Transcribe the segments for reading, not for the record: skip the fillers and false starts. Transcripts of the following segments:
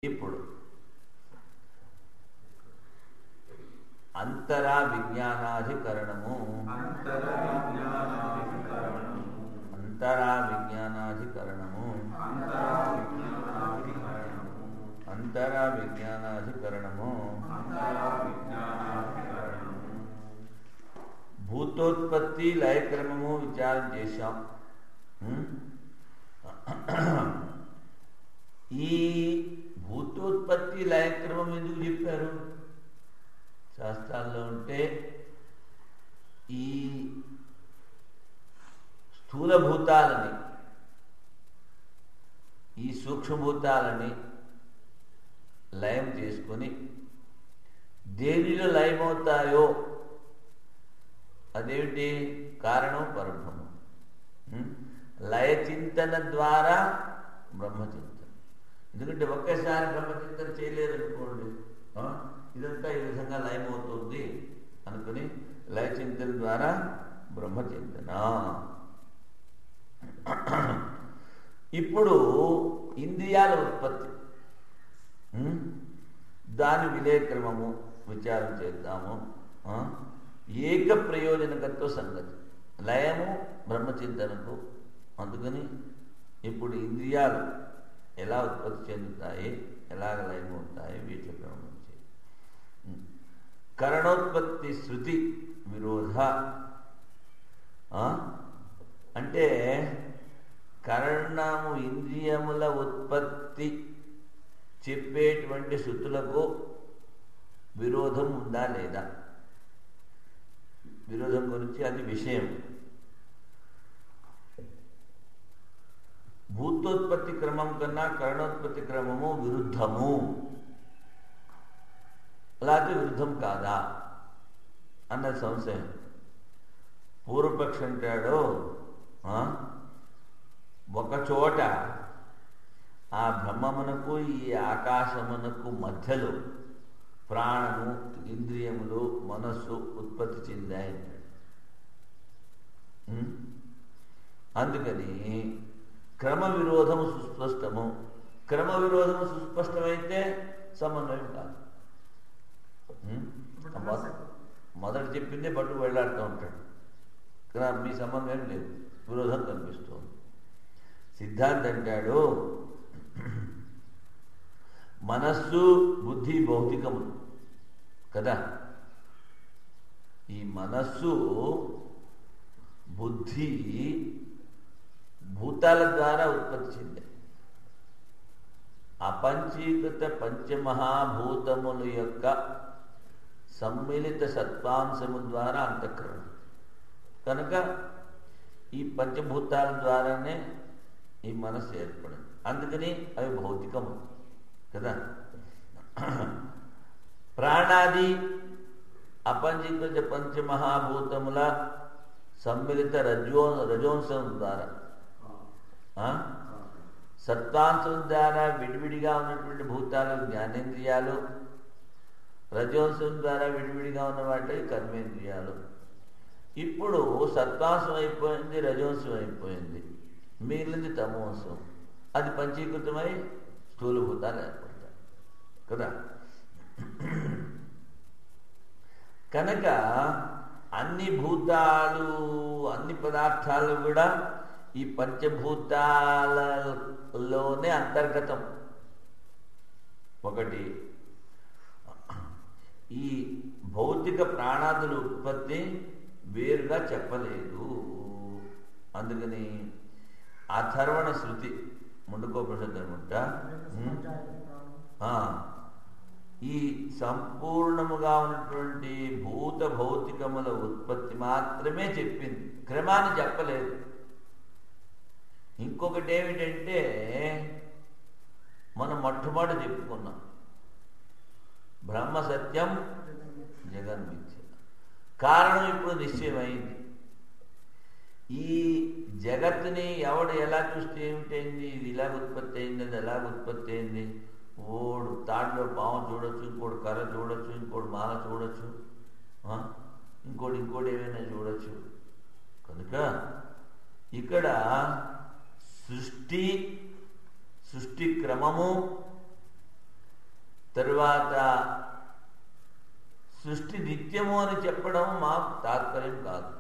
ఇప్పుడు అంతరా విజ్ఞానాధికరణము భూతోత్పత్తి లయక్రమము విచారం చేశాం. ఈ భూతోత్పత్తి లయక్రమం ఎందుకు చెప్పారు శాస్త్రాల్లో అంటే, ఈ స్థూలభూతాలని, ఈ సూక్ష్మభూతాలని లయం చేసుకొని దేనిలో లయమవుతాయో అదేమిటి కారణం పరబ్రహ్మం. లయచింతన ద్వారా బ్రహ్మచింతన. ఎందుకంటే ఒకేసారి బ్రహ్మచింతన చేయలేదనుకోండి, ఇదంతా ఈ విధంగా లయమవుతుంది అనుకుని లయచింతన ద్వారా బ్రహ్మచింతన. ఇప్పుడు ఇంద్రియాల ఉత్పత్తి, దాని విలేక్రమము విచారం చేద్దాము. ఏక ప్రయోజనకత్వ సంగతి, లయము బ్రహ్మచింతనకు. అందుకని ఇప్పుడు ఇంద్రియాలు ఎలా ఉత్పత్తి చెందుతాయి, ఎలాగ లయమవుతాయి, వీటి క్రమం కరణోత్పత్తి శృతి విరోధ. అంటే కరణము ఇంద్రియముల ఉత్పత్తి చెప్పేటువంటి శృతులకు విరోధం ఉందా లేదా, విరోధం గురించి అది విషయం. భూతోత్పత్తి క్రమం కన్నా కరణోత్పత్తి క్రమము విరుద్ధము, అలాగే విరుద్ధం కాదా అన్నది సంశయం. పూర్వపక్షి అంటాడు, ఒకచోట ఆ బ్రహ్మమునకు ఈ ఆకాశమునకు మధ్యలో ప్రాణము, ఇంద్రియములు, మనస్సు ఉత్పత్తి చెందాయంటాడు. అందుకని క్రమ విరోధము సుస్పష్టము. క్రమ విరోధము సుస్పష్టమైతే సమన్వయం కాదు. మొదటి చెప్పిందే పట్టు వెళ్ళాడుతూ ఉంటాడు, మీ సమన్వయం లేదు, విరోధం కనిపిస్తుంది. సిద్ధాంతం అంటాడు, మనస్సు బుద్ధి భౌతికము కదా. ఈ మనస్సు బుద్ధి భూతాల ద్వారా ఉత్పత్తి చెందాయి. అపంచీకృత పంచమహాభూతముల యొక్క సమ్మిళిత సత్వాంశము ద్వారా అంతఃకరణం. కనుక ఈ పంచభూతాల ద్వారానే ఈ మనస్సు ఏర్పడింది. అందుకని అవి భౌతికము కదా. ప్రాణాది అపంచీకృత పంచమహాభూతముల సమ్మిళిత రజోంశం ద్వారా, సత్వాంశం ద్వారా విడివిడిగా ఉన్నటువంటి భూతాలు జ్ఞానేంద్రియాలు, రజోంశం ద్వారా విడివిడిగా ఉన్న వాటి కర్మేంద్రియాలు. ఇప్పుడు సత్వాంశం అయిపోయింది, రజోంశం అయిపోయింది, మిగిలింది తమోంశం. అది పంచీకృతమై స్థూలభూతాలు ఏర్పడతాయి కదా. కనుక అన్ని భూతాలు, అన్ని పదార్థాలు కూడా ఈ పంచభూతాలలోనే అంతర్గతం. ఒకటి, ఈ భౌతిక ప్రాణాదుల ఉత్పత్తి వేరుగా చెప్పలేదు. అందుకని అథర్వణ శృతి ముందుకోపనిషత్తు అనుకుంటా, ఈ సంపూర్ణముగా ఉన్నటువంటి భూత భౌతికముల ఉత్పత్తి మాత్రమే చెప్పింది, క్రమాన్ని చెప్పలేదు. ఇంకొకటి ఏమిటంటే, మనం మొట్టమొదటి చెప్పుకున్నాం, బ్రహ్మ సత్యం జగన్మిథ్య. కారణం ఇప్పుడు నిశ్చయమైంది. ఈ జగత్తుని ఎవడు ఎలా చూస్తే ఏమిటైంది, ఇది ఇలాగ ఉత్పత్తి అయింది, అది ఎలాగ ఉత్పత్తి అయింది. ఓడు తాడులో పాము చూడొచ్చు, ఇంకోటి కర్ర చూడొచ్చు, ఇంకోటి మాల చూడొచ్చు, ఇంకోటి ఏమైనా చూడొచ్చు. కనుక ఇక్కడ సృష్టి క్రమము తరువాత సృష్టి నిత్యము అని చెప్పడం మా తాత్పర్యం కాదు,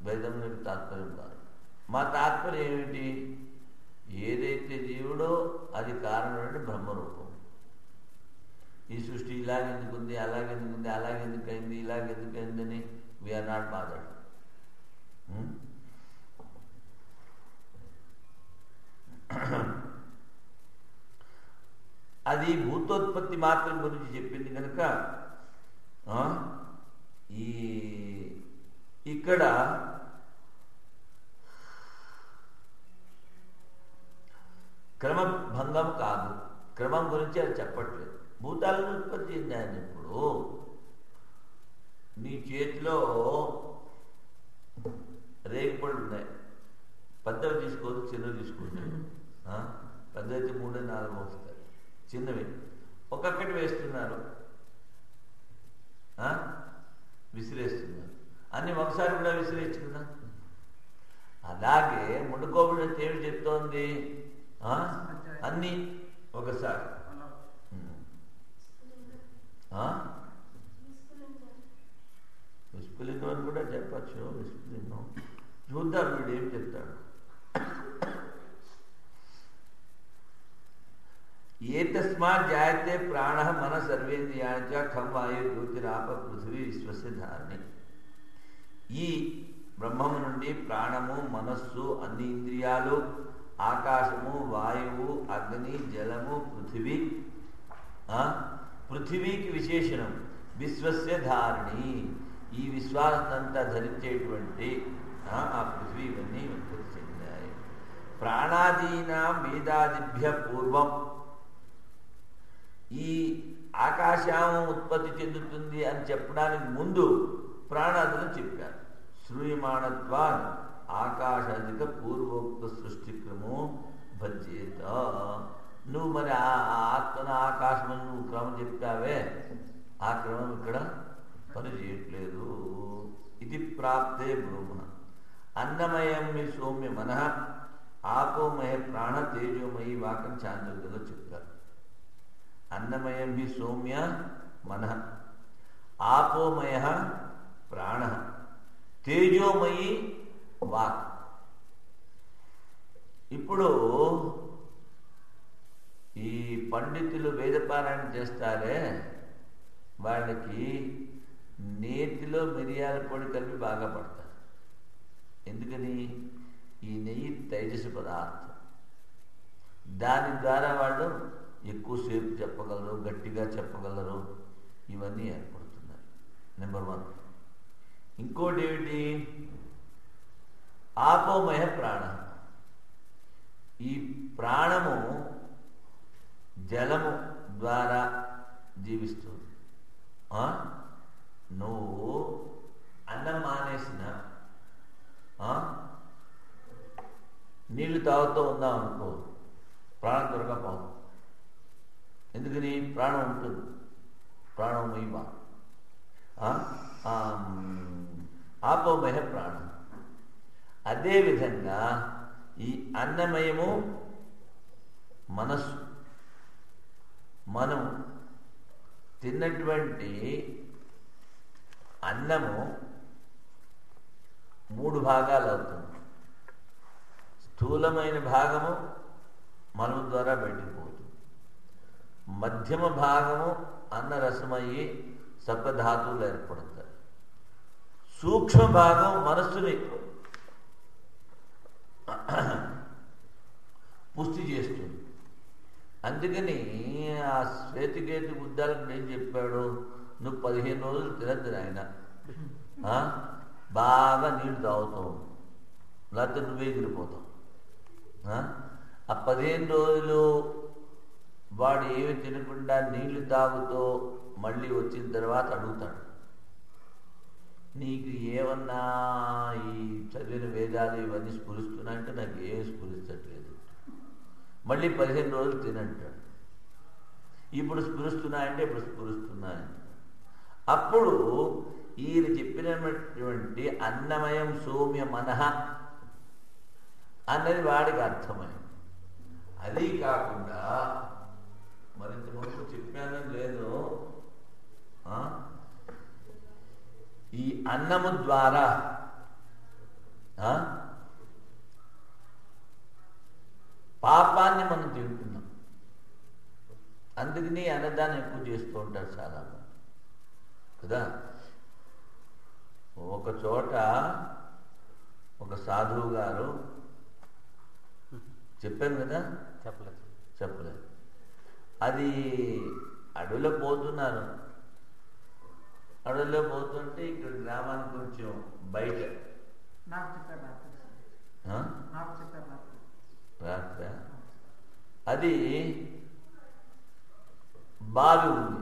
వేదంలో తాత్పర్యం కాదు. మా తాత్పర్యం ఏమిటి? ఏదైతే జీవుడో అది కారణమైన బ్రహ్మరూపం. ఈ సృష్టి ఇలాగెందుకుంది, అలాగెందుకుంది, అలాగెందుకైంది, ఇలాగెందుకైందని వీఆర్ నాట్ బాదర్డ్. అది భూతోత్పత్తి మాత్రం గురించి చెప్పింది కనుక ఇక్కడ క్రమభంగం కాదు, క్రమం గురించి అది చెప్పట్లేదు. భూతాలను ఉత్పత్తి చెందాయని ఇప్పుడు నీ చేతిలో రేగిపళ్ళు ఉన్నాయి, పెద్దవి తీసుకోవచ్చు, చిన్నవి తీసుకోవచ్చు. పెద్దవైతే 3-4 వస్తాయి, చిన్నవి ఒక్కొక్కటి వేస్తున్నారు, విసిరేస్తున్నారు. అన్ని ఒకసారి కూడా విసిరేచ్చు కదా. అలాగే ముండుకోబడి ఏమి చెప్తోంది? అన్నీ ఒకసారి. విస్ఫులింగం అని కూడా చెప్పచ్చు. విస్ఫులింగం చూద్దాం వీడు ఏం చెప్తాడు. ఏతస్మాత్ జాయతే ప్రాణ మన సర్వేంద్రియాణి చ ఖం వాయు జ్యోతిరాప పృథివీ విశ్వస్య ధారణి. ఈ బ్రహ్మము నుండి ప్రాణము, మనస్సు, అన్ని ఇంద్రియాలు, ఆకాశము, వాయువు, అగ్ని, జలము, పృథివీ, పృథివీకి విశేషణం విశ్వస్య ధారణి. ఈ విశ్వాసంతా ధరించేటువంటి ఆ పృథివీ ఇవన్నీ ఉత్పత్తి చెందాయి. ప్రాణాదీనాం వేదాదిభ్య పూర్వం ఈ ఆకాశం ఉత్పత్తి చెందుతుంది అని చెప్పడానికి ముందు ప్రాణాదులను చెప్పారు. శ్రూయమాణత్వాన్ ఆకాశాదిక పూర్వోక్త సృష్టిక్రమో భజ్యేత. నువ్వు మరి ఆ ఆత్మన ఆకాశం నువ్వు క్రమం చెప్పావే, ఆ క్రమం ఇక్కడ పని చేయట్లేదు. ఇది ప్రాప్తే బ్రహ్మ. అన్నమయం మీ సౌమ్య మనః ఆపోమయ ప్రాణ తేజోమయి వాకం చాంద్రోగ్యంలో చెప్తారు. అన్నమయం హి సౌమ్య మనః, ఆపోమయ ప్రాణ, తేజోమయి వాక్. ఇప్పుడు ఈ పండితులు వేదపారాయణ చేస్తారే, వాళ్ళకి నేతిలో మిరియాల పొడి కలిపి బాగా పడతారు. ఎందుకని? ఈ నెయ్యి తైజసు పదార్థం, దాని ద్వారా వాళ్ళు ఎక్కువసేపు చెప్పగలరు, గట్టిగా చెప్పగలరు. ఇవన్నీ ఏర్పడుతున్నాయి. నెంబర్ 1. ఇంకోటి ఏమిటి? ఆపోమయ ప్రాణ. ఈ ప్రాణము జలము ద్వారా జీవిస్తుంది. నువ్వు అన్నం మానేసిన నీళ్లు తాగుతూ ఉన్నావు అనుకో, ప్రాణం త్వరగా పోదు. ఎందుకని? ప్రాణం ఉంటుంది, ప్రాణమయ. ఆపోమయ ప్రాణం. అదేవిధంగా ఈ అన్నమయము మనస్సు. మనం తిన్నటువంటి అన్నము 3 భాగాలు అవుతుంది. స్థూలమైన భాగము మలం ద్వారా బయటికి పోతుంది. మధ్యమ భాగము అన్నరసమయ్యి సప్తధాతువులు ఏర్పడతాయి. సూక్ష్మ భాగం మనస్సుని పుష్టి చేస్తుంది. అందుకని ఆ శ్వేతకేతు బుద్ధాలకు ఏం చెప్పాడు? నువ్వు 15 రోజులు తినద్దు నాయన, బాగా నీళ్లు తాగుతావు, లేకపోతే నువ్వే ఎగిరిపోతావు. ఆ 15 రోజులు వాడు ఏమి తినకుండా నీళ్లు తాగుతూ మళ్ళీ వచ్చిన తర్వాత అడుగుతాడు, నీకు ఏమన్నా ఈ చదివిన వేదాలు ఇవన్నీ స్ఫురిస్తున్నాయంటే నాకు ఏమి స్ఫురించట్లేదు. మళ్ళీ 15 రోజులు తినంటాడు. ఇప్పుడు స్ఫురిస్తున్నాయంటే ఇప్పుడు స్ఫురిస్తున్నాయి. అప్పుడు ఈయన చెప్పినటువంటి అన్నమయం సౌమ్య మనః అన్నది వాడికి అర్థమైంది. అది కాకుండా మరింత ముందు చెప్పానని లేదు, అన్నము ద్వారా పాపాన్ని మనం తింటున్నాం. అందుకని అన్నదానం ఎక్కువ చేస్తూ ఉంటారు చాలా కదా. ఒక చోట ఒక సాధువు గారు చెప్పాను కదా, చెప్పలేదు. అది అడవిలో పోతున్నారు. అడవిలో పోతుంటే ఇక్కడ గ్రామానికి కొంచెం బయట రాత్రి అది బావి ఉంది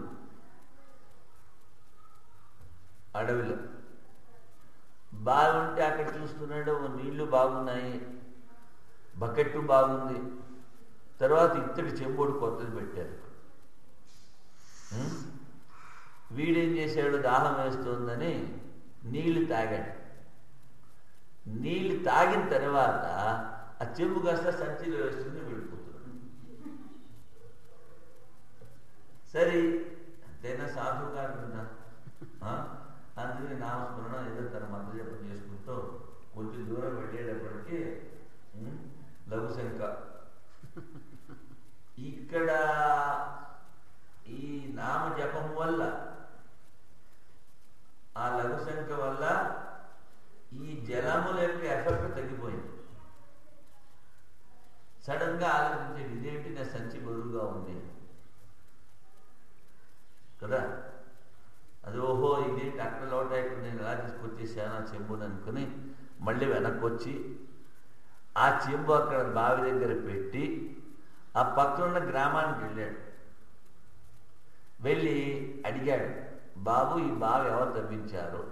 అడవిలో. బావి ఉంటే అక్కడ చూస్తున్నాడు, నీళ్లు బాగున్నాయి, బకెట్ బాగుంది. తర్వాత ఇత్తడి చెంబుడు కొత్తది పెట్టారు. వీడేం చేశాడు, దాహం వేస్తుందని నీళ్లు తాగాడు. నీళ్లు తాగిన తర్వాత ఆ చెంబు కాస్త సంచిలో వేసుకుని వెళ్ళిపోతున్నాడు. సరే అంతైనా సాధువు గారు కదా, అందుకని నామస్మరణ ఏదో తన మంత్రజపం చేసుకుంటూ కొంచెం దూరం వెళ్ళేటప్పటికీ లఘుశంక ఇక్కడ ఈ నామ జపం వల్ల, ఆ లఘుశంక వల్ల ఈ జలముల యొక్క ఎఫెక్ట్ తగ్గిపోయింది. సడన్ గా ఆలోచించేది, ఇదేంటి నా సంచి బరువుగా ఉంది కదా, అది ఓహో ఇదేంటి అక్కడ లోట ఇక్కడ నేను ఎలా తీసుకొచ్చేసాను ఆ చెంబుని అనుకుని మళ్ళీ వెనక్కి వచ్చి ఆ చెంబు అక్కడ బావి దగ్గర పెట్టి ఆ పక్కనున్న గ్రామానికి వెళ్ళాడు. వెళ్ళి అడిగాడు, బాబు ఈ బావి ఎవరు తవ్వించారు,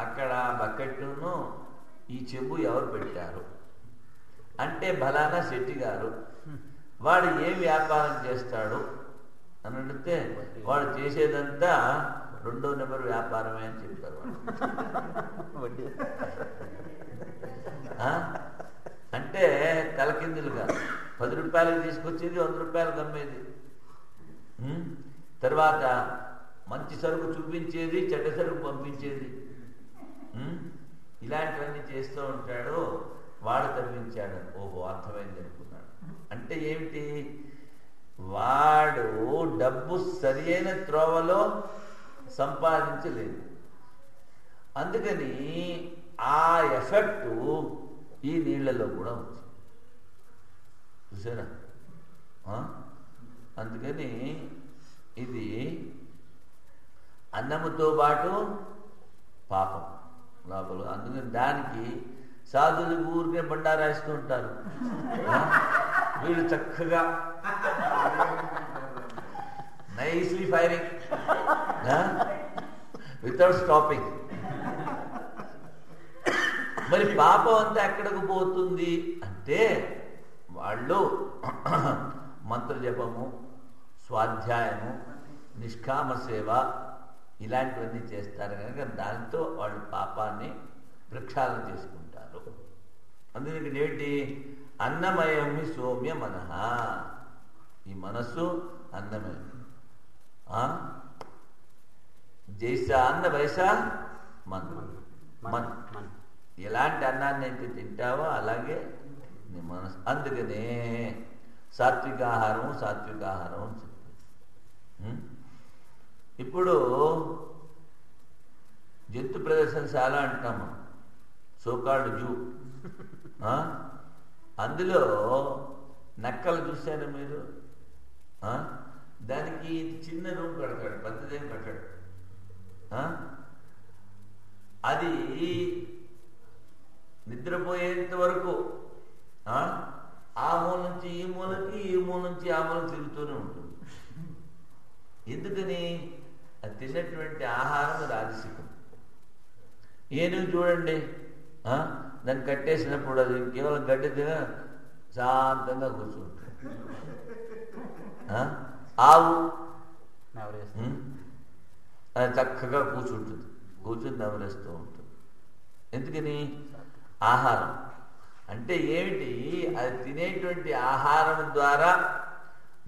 అక్కడ బకెట్ను ఈ చెంబు ఎవరు పెట్టారు అంటే, బలానా శెట్టి గారు. వాడు ఏం వ్యాపారం చేస్తాడు అని అడిగితే, వాడు చేసేదంతా 2వ నెంబర్ వ్యాపారమే అని చెప్తారు. అంటే తలకిందులుగా 10 రూపాయలకు తీసుకొచ్చేది 100 రూపాయలకు అమ్మేది. తర్వాత మంచి సరుకు చూపించేది, చెడ్డ సరుకు పంపించేది. ఇలాంటివన్నీ చేస్తూ ఉంటాడు. వాడు తవ్వించాడు. ఓహో అర్థమైంది అనుకున్నాడు. అంటే ఏమిటి, వాడు డబ్బు సరి అయిన త్రోవలో సంపాదించలేదు. అందుకని ఆ ఎఫెక్ట్ ఈ నీళ్లలో కూడా వచ్చింది. చూసారా? అందుకని ఇది అన్నముతో పాటు పాపం లోపల. అందుకని దానికి సాధువులు ఊరికే బండారాయిస్తూ ఉంటారు. వీళ్ళు చక్కగా నైస్లీ ఫైరింగ్ వితౌట్ స్టాపింగ్. మరి పాపం అంతా ఎక్కడికి పోతుంది అంటే, వాళ్ళు మంత్ర జపము, స్వాధ్యాయము, నిష్కామ సేవ ఇలాంటివన్నీ చేస్తారు కనుక దాంతో వాళ్ళు పాపాన్ని ప్రక్షాళన చేసుకుంటారు. అందుకని ఏంటి, అన్నమయం సౌమ్య మనః, ఈ మనస్సు అన్నమయం. జైసా అన్న వైసా మన్. ఎలాంటి అన్నాన్ని అయితే తింటావో అలాగే నీ మనసు. అందుకనే సాత్వికాహారం సాత్వికాహారం అని చెప్తారు. ఇప్పుడు జంతు ప్రదర్శనశాల అంటాము, సోకాల్డ్ జూ. అందులో నక్కలు చూశారు మీరు? దానికి చిన్న రూమ్ కడతాడు, పెద్దదేం కట్టాడు. అది నిద్రపోయేంత వరకు ఆ మూల నుంచి ఈ మూలకి, ఈ మూల నుంచి ఆ మూలకి తిరుగుతూనే ఉంటుంది. ఎందుకని? అది తిన్నటువంటి ఆహారం రాజసికం. ఏనుగు చూడండి, దాన్ని కట్టేసినప్పుడు అది కేవలం గడ్డి తిన శాంతంగా కూర్చుంటుంది. ఆవు అది చక్కగా కూర్చుని నవలేస్తూ ఉంటుంది. ఎందుకని? ఆహారం అంటే ఏమిటి? అది తినేటువంటి ఆహారం ద్వారా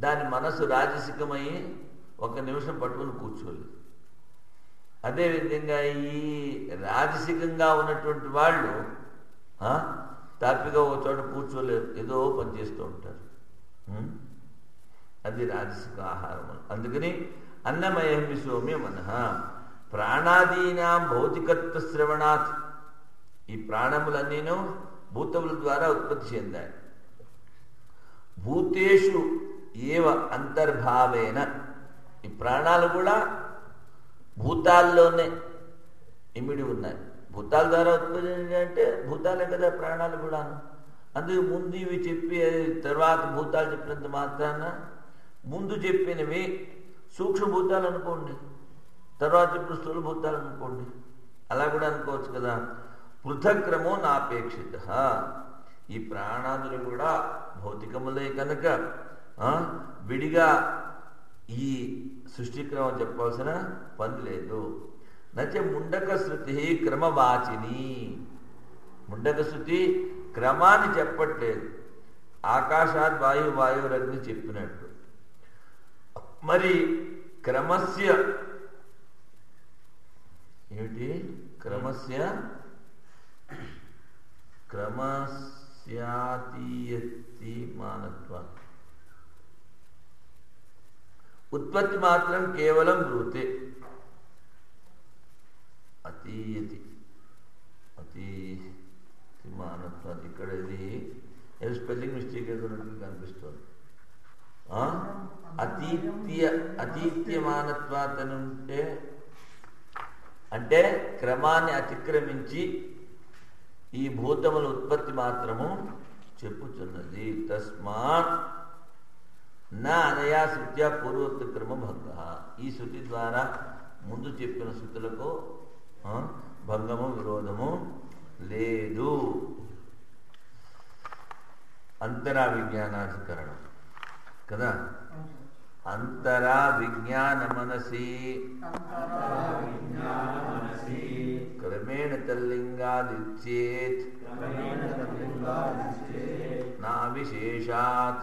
దాని మనసు రాజసికమై 1 నిమిషం పట్టుకుని కూర్చోలేదు. అదేవిధంగా ఈ రాజసికంగా ఉన్నటువంటి వాళ్ళు తాపిగా ఒక చోట కూర్చోలేరు, ఏదో పని చేస్తూ ఉంటారు. అది రాజసిక ఆహారం. అందుకని అన్నమయం సౌమ్య మనః ప్రాణాదీనాం భౌతికత్వ శ్రవణాత్. ఈ ప్రాణములన్నీను భూతముల ద్వారా ఉత్పత్తి చెందాయి. భూతేషు ఏవ అంతర్భావేన, ఈ ప్రాణాలు కూడా భూతాల్లోనే ఇమిడి ఉన్నాయి. భూతాల ద్వారా ఉత్పత్తి అంటే భూతాలే కదా ప్రాణాలు కూడా. అందుకు ముందు ఇవి చెప్పి తర్వాత భూతాలు చెప్పినంత మాత్రాన ముందు చెప్పినవి సూక్ష్మభూతాలు అనుకోండి, తర్వాత ఇప్పుడు స్థూలభూతాలు అనుకోండి, అలా కూడా అనుకోవచ్చు కదా. పృథక్రమో నాపేక్షిత. ఈ ప్రాణాదులు కూడా భౌతికములే కనుక విడిగా ఈ సృష్టిక్రమం చెప్పాల్సిన పని లేదు. నచ ముండక శృతి క్రమవాచిని. ముండక శృతి క్రమాన్ని చెప్పట్లేదు, ఆకాశాత్ వాయువు వాయువురగ్ని చెప్పినట్టు. మరి క్రమస్య ఏమిటి? క్రమస్యాతీయతి మానత్వ. ఉత్పత్తి మాత్రం కేవలం బ్రూతే. అతీయతి మానత్వం. ఇక్కడ ఇది స్పెల్లింగ్ మిస్టేక్ ఏదో కనిపిస్తుంది. అతీత్యమానత్వాతనుంటే అంటే క్రమాన్ని అతిక్రమించి ఈ భూతముల ఉత్పత్తి మాత్రము చెప్పుచున్నది. తస్మాత్ నా అనయా శృత్యా పూర్వోక్త క్రమ భంగ. ఈ శృతి ద్వారా ముందు చెప్పిన శృతులకు భంగము విరోధము లేదు. అంతరా విజ్ఞానాధికరణం కదా. అంతరా విజ్ఞాన మనసి క్రమేణ తల్లింగాదిచ్చేత్ నా విశేషాత్.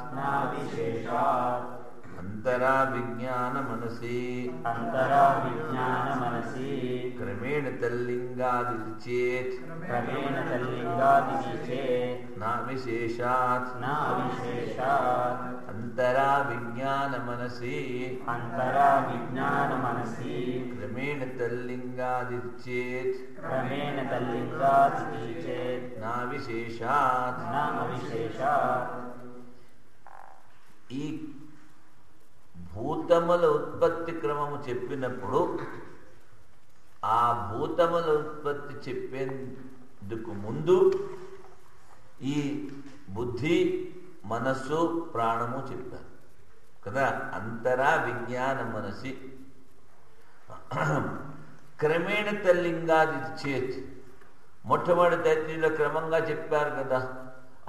అంతరా విజ్ఞాన మనసి క్రమేణ తల్లింగాదిచ్చేత్ నా విశేషాత్. అంతరా విజ్ఞాన మనసి క్రమేణ తల్లింగాదిచ్చేత్ నా విశేషాత్. ఈ భూతముల ఉత్పత్తి క్రమము చెప్పినప్పుడు ఆ భూతముల ఉత్పత్తి చెప్పేందుకు ముందు ఈ బుద్ధి మనస్సు ప్రాణము చెప్పారు కదా. అంతరా విజ్ఞాన మనసి క్రమేణ తల్లింగాది చేత్. మొట్టమొదటి తల్లిలో క్రమంగా చెప్పారు కదా,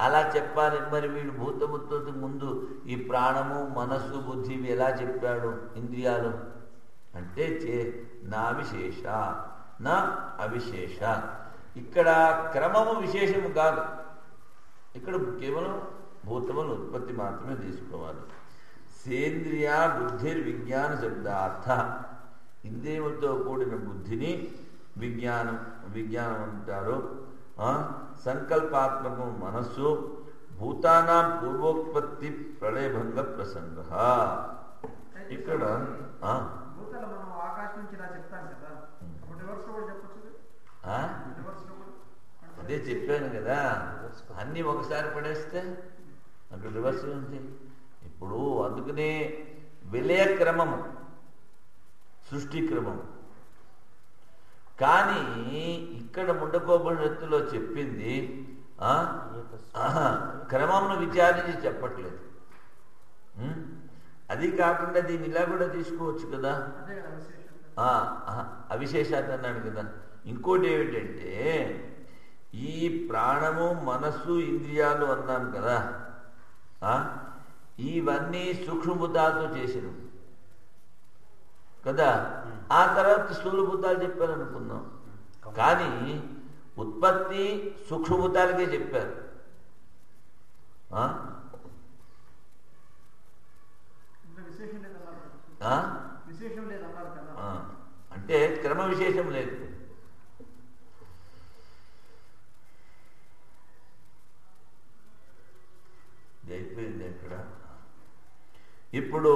అలా చెప్పాలి. మరి వీడు భూతముత్పత్తికి ముందు ఈ ప్రాణము మనస్సు బుద్ధి ఎలా చెప్పాడు? ఇంద్రియాలు అంటే నా విశేష నా అవిశేష. ఇక్కడ క్రమము విశేషము కాదు, ఇక్కడ కేవలం భూతముల ఉత్పత్తి మాత్రమే తీసుకోవాలి. సేంద్రియ బుద్ధిర్విజ్ఞాన శబ్దార్థ. ఇంద్రియములతో కూడిన బుద్ధిని విజ్ఞానం అంటారు. సంకల్పాత్మకం మనస్సు. భూతానాం పూర్వోత్పత్తి ప్రళయభంగ ప్రసంగ. ఇక్కడ అదే చెప్పాను కదా, అన్నీ ఒకసారి పడేస్తే అక్కడ రివర్స్ ఉంది. ఇప్పుడు అందుకనే విలయ క్రమము సృష్టి క్రమము. కానీ ఇక్కడ ముండకోపనిషత్తులో చెప్పింది క్రమమును విచారించి చెప్పట్లేదు. అది కాకుండా దీన్ని ఇలా కూడా తీసుకోవచ్చు కదా. అవిశేషాత అన్నాడు కదా. ఇంకోటి ఏమిటంటే ఈ ప్రాణము మనస్సు ఇంద్రియాలు అన్నాను కదా, ఇవన్నీ సూక్ష్మభూతాలతో చేసినవి కదా. ఆ తర్వాత స్థూలభూతాలు చెప్పారనుకుందాం. కానీ ఉత్పత్తి సూక్ష్మభూతాలకే చెప్పారు. అంటే అంటే క్రమ విశేషం లేదు. అయిపోయింది అక్కడ. ఇప్పుడు